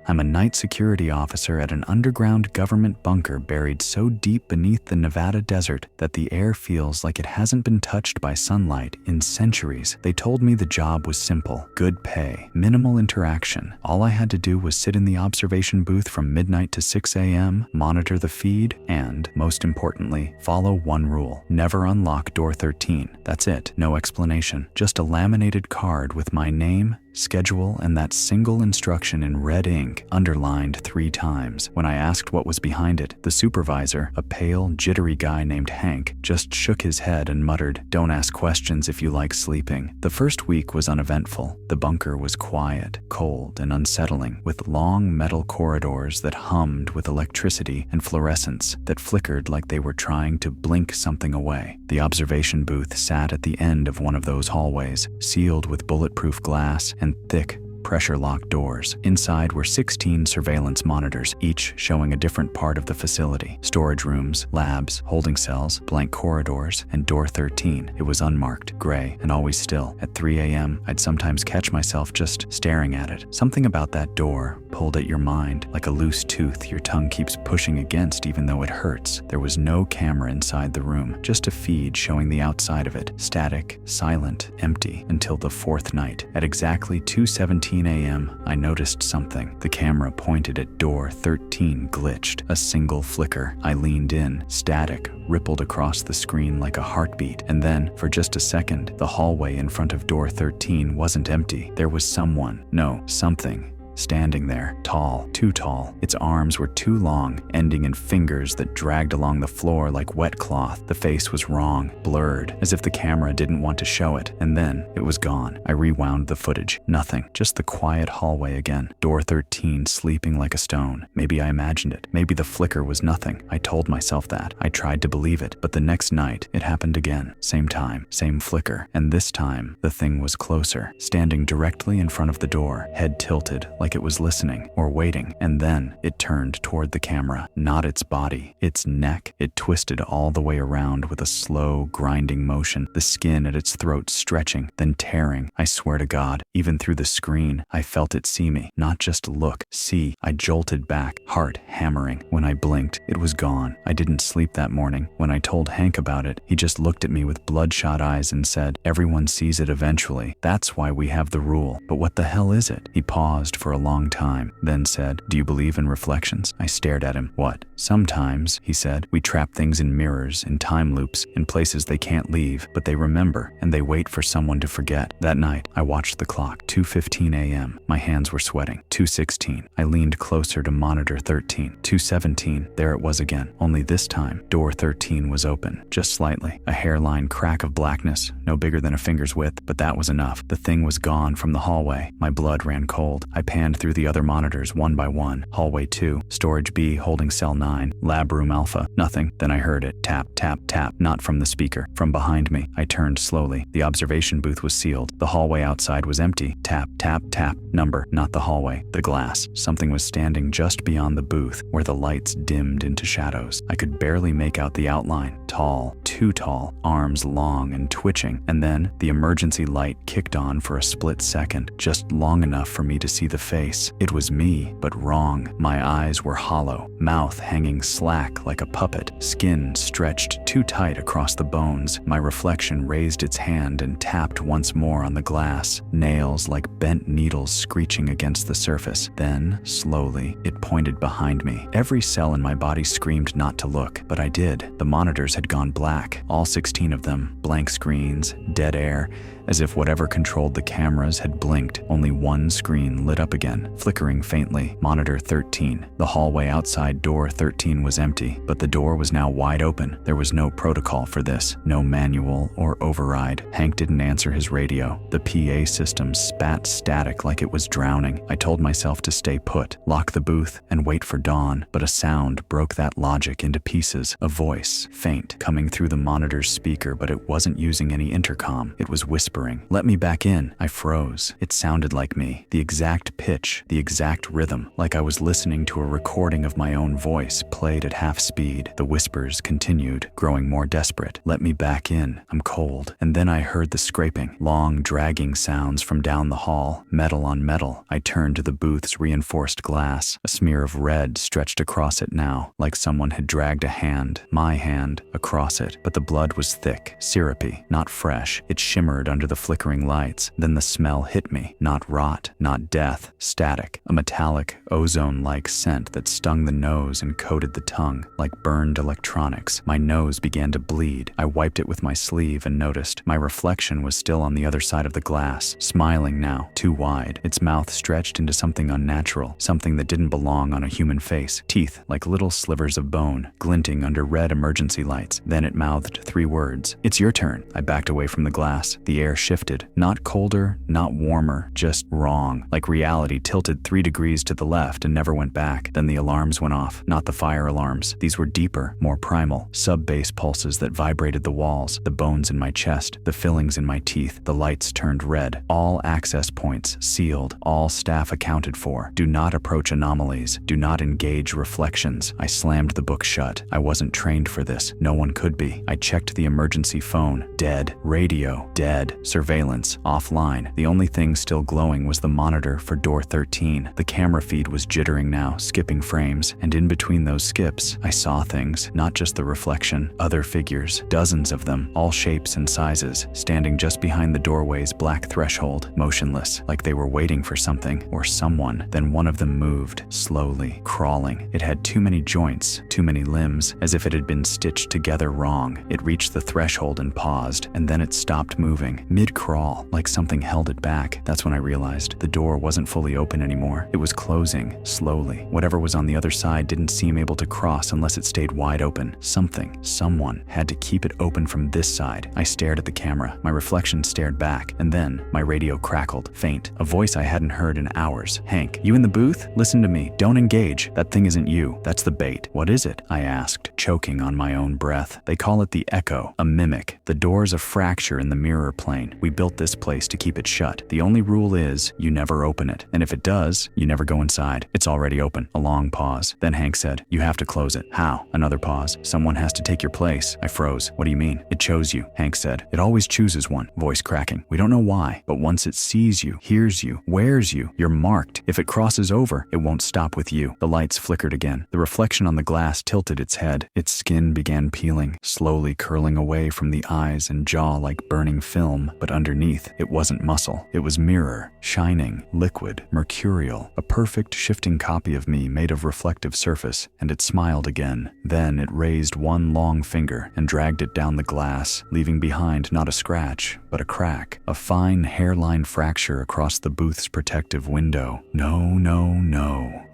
I'm a night security officer at an underground government bunker buried so deep beneath the Nevada desert that the air feels like it hasn't been touched by sunlight in centuries. They told me the job was simple, good pay, minimal interaction. All I had to do was sit in the observation booth from midnight to 6 a.m., monitor the feed, and, most importantly, follow one rule: never unlock door 13. That's it. No explanation. Just a laminated card with my name, schedule, and that single instruction in red ink underlined 3 times. When I asked what was behind it, the supervisor, a pale, jittery guy named Hank, just shook his head and muttered, "Don't ask questions if you like sleeping." The first week was uneventful. The bunker was quiet, cold, and unsettling, with long metal corridors that hummed with electricity and fluorescence that flickered like they were trying to blink something away. The observation booth sat at the end of one of those hallways, sealed with bulletproof glass and thick, pressure-locked doors. Inside were 16 surveillance monitors, each showing a different part of the facility: storage rooms, labs, holding cells, blank corridors, and door 13. It was unmarked, gray, and always still. At 3 a.m., I'd sometimes catch myself just staring at it. Something about that door pulled at your mind, like a loose tooth your tongue keeps pushing against even though it hurts. There was no camera inside the room, just a feed showing the outside of it, static, silent, empty, until the 4th night. At exactly 2:17 a.m., I noticed something. The camera pointed at door 13 glitched. A single flicker. I leaned in. Static rippled across the screen like a heartbeat. And then, for just a second, the hallway in front of door 13 wasn't empty. There was someone. No, something. Standing there, tall, too tall. Its arms were too long, ending in fingers that dragged along the floor like wet cloth. The face was wrong, blurred, as if the camera didn't want to show it. And then, it was gone. I rewound the footage. Nothing. Just the quiet hallway again. Door 13 sleeping like a stone. Maybe I imagined it. Maybe the flicker was nothing. I told myself that. I tried to believe it. But the next night, it happened again. Same time, same flicker. And this time, the thing was closer, standing directly in front of the door, head tilted like it was listening or waiting. And then it turned toward the camera. Not its body, its neck. It twisted all the way around with a slow, grinding motion, the skin at its throat stretching, then tearing. I swear to God, even through the screen, I felt it see me, not just look, see. I jolted back, heart hammering. When I blinked, it was gone. I didn't sleep that morning. When I told Hank about it, he just looked at me with bloodshot eyes and said, "Everyone sees it eventually. That's why we have the rule. But what the hell is it?" He paused for a long time, then said, "Do you believe in reflections?" I stared at him. "What?" "Sometimes," he said, "we trap things in mirrors, in time loops, in places they can't leave, but they remember, and they wait for someone to forget." That night, I watched the clock. 2:15 a.m. My hands were sweating. 2:16. I leaned closer to monitor 13. 2:17. There it was again. Only this time, door 13 was open, just slightly. A hairline crack of blackness, no bigger than a finger's width, but that was enough. The thing was gone from the hallway. My blood ran cold. I panned through the other monitors one by one. Hallway 2, storage B holding cell 9, lab room alpha, nothing. Then I heard it, tap, tap, tap, not from the speaker, from behind me. I turned slowly. The observation booth was sealed. The hallway outside was empty. Tap, tap, tap, number, not the hallway, the glass. Something was standing just beyond the booth, where the lights dimmed into shadows. I could barely make out the outline. Tall, too tall, arms long and twitching. And then the emergency light kicked on for a split second, just long enough for me to see the face. It was me, but wrong. My eyes were hollow, mouth hanging slack like a puppet, skin stretched too tight across the bones. My reflection raised its hand and tapped once more on the glass, nails like bent needles screeching against the surface. Then, slowly, it pointed behind me. Every cell in my body screamed not to look, but I did. The monitors had gone black, all 16 of them, blank screens, dead air, as if whatever controlled the cameras had blinked. Only one screen lit up again, flickering faintly. Monitor 13. The hallway outside door 13 was empty, but the door was now wide open. There was no protocol for this, no manual or override. Hank didn't answer his radio. The PA system spat static like it was drowning. I told myself to stay put, lock the booth, and wait for dawn, but a sound broke that logic into pieces. A voice, faint, coming through the monitor's speaker, but it wasn't using any intercom. It was whispering whispering, "Let me back in." I froze. It sounded like me. The exact pitch, the exact rhythm, like I was listening to a recording of my own voice played at half speed. The whispers continued, growing more desperate. "Let me back in. I'm cold." And then I heard the scraping, long, dragging sounds from down the hall, metal on metal. I turned to the booth's reinforced glass. A smear of red stretched across it now, like someone had dragged a hand, my hand, across it. But the blood was thick, syrupy, not fresh. It shimmered under the flickering lights. Then the smell hit me. Not rot, not death, static. A metallic, ozone-like scent that stung the nose and coated the tongue, like burned electronics. My nose began to bleed. I wiped it with my sleeve and noticed my reflection was still on the other side of the glass, smiling now, too wide. Its mouth stretched into something unnatural, something that didn't belong on a human face. Teeth, like little slivers of bone, glinting under red emergency lights. Then it mouthed 3 words. "It's your turn." I backed away from the glass. The air shifted. Not colder, not warmer, just wrong. Like reality tilted 3 degrees to the left and never went back. Then the alarms went off. Not the fire alarms. These were deeper, more primal. Sub-bass pulses that vibrated the walls, the bones in my chest, the fillings in my teeth. The lights turned red. All access points sealed. All staff accounted for. Do not approach anomalies. Do not engage reflections. I slammed the book shut. I wasn't trained for this. No one could be. I checked the emergency phone. Dead. Radio. Dead. Surveillance. Offline. The only thing still glowing was the monitor for door 13. The camera feed was jittering now, skipping frames, and in between those skips, I saw things, not just the reflection, other figures, dozens of them, all shapes and sizes, standing just behind the doorway's black threshold, motionless, like they were waiting for something or someone. Then one of them moved, slowly, crawling. It had too many joints, too many limbs, as if it had been stitched together wrong. It reached the threshold and paused, and then it stopped moving, mid-crawl, like something held it back. That's when I realized the door wasn't fully open anymore. It was closing, slowly. Whatever was on the other side didn't seem able to cross unless it stayed wide open. Someone had to keep it open from this side. I stared at the camera. My reflection stared back, and then my radio crackled, faint. A voice I hadn't heard in hours. "Hank, you in the booth? Listen to me. Don't engage. That thing isn't you. That's the bait." "What is it?" I asked, choking on my own breath. "They call it the echo, a mimic. The door's a fracture in the mirror plane. We built this place to keep it shut. The only rule is you never open it. And if it does, you never go inside. It's already open." A long pause. Then Hank said, "You have to close it." "How?" Another pause. "Someone has to take your place." I froze. "What do you mean?" "It chose you," Hank said. "It always chooses one." Voice cracking. "We don't know why, but once it sees you, hears you, wears you, you're marked. If it crosses over, it won't stop with you." The lights flickered again. The reflection on the glass tilted its head. Its skin began peeling, slowly curling away from the eyes and jaw like burning film, but underneath, it wasn't muscle. It was mirror, shining, liquid, mercurial, a perfect shifting copy of me made of reflective surface, and it smiled again. Then it raised one long finger and dragged it down the glass, leaving behind not a scratch, but a crack, a fine hairline fracture across the booth's protective window. No.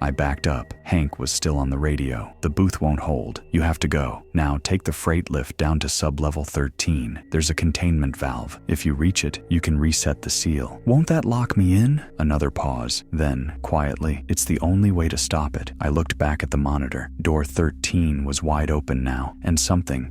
I backed up. Hank was still on the radio. "The booth won't hold. You have to go. Now take the freight lift down to sub-level 13. There's a containment valve. If you reach it, you can reset the seal." "Won't that lock me in?" Another pause. Then, quietly, "It's the only way to stop it." I looked back at the monitor. Door 13 was wide open now, and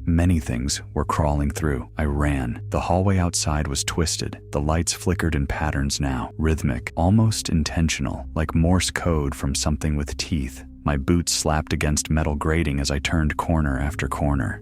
many things, were crawling through. I ran. The hallway outside was twisted. The lights flickered in patterns now, rhythmic, almost intentional, like Morse code from something with teeth. My boots slapped against metal grating as I turned corner after corner.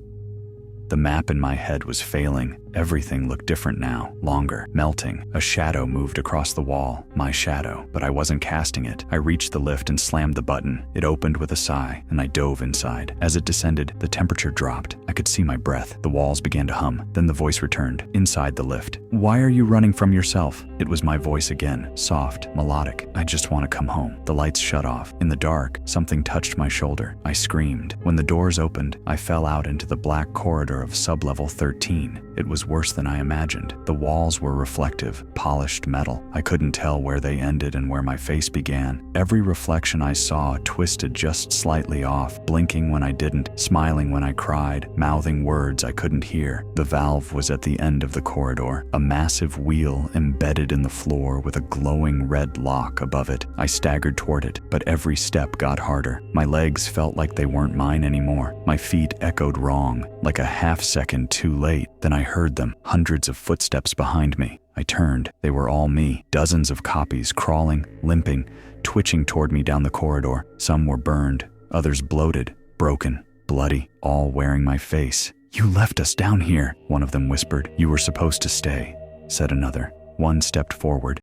The map in my head was failing. Everything looked different now, longer, melting. A shadow moved across the wall, my shadow, but I wasn't casting it. I reached the lift and slammed the button. It opened with a sigh, and I dove inside. As it descended, the temperature dropped. I could see my breath. The walls began to hum. Then the voice returned, inside the lift. "Why are you running from yourself?" It was my voice again, soft, melodic. "I just want to come home." The lights shut off. In the dark, something touched my shoulder. I screamed. When the doors opened, I fell out into the black corridor of sub-level 13. It was worse than I imagined. The walls were reflective, polished metal. I couldn't tell where they ended and where my face began. Every reflection I saw twisted just slightly off, blinking when I didn't, smiling when I cried, mouthing words I couldn't hear. The valve was at the end of the corridor, a massive wheel embedded in the floor with a glowing red lock above it. I staggered toward it, but every step got harder. My legs felt like they weren't mine anymore. My feet echoed wrong, like a half second too late. Then I heard them, hundreds of footsteps behind me. I turned. They were all me. Dozens of copies crawling, limping, twitching toward me down the corridor. Some were burned, others bloated, broken, bloody, all wearing my face. "You left us down here," one of them whispered. "You were supposed to stay," said another. One stepped forward,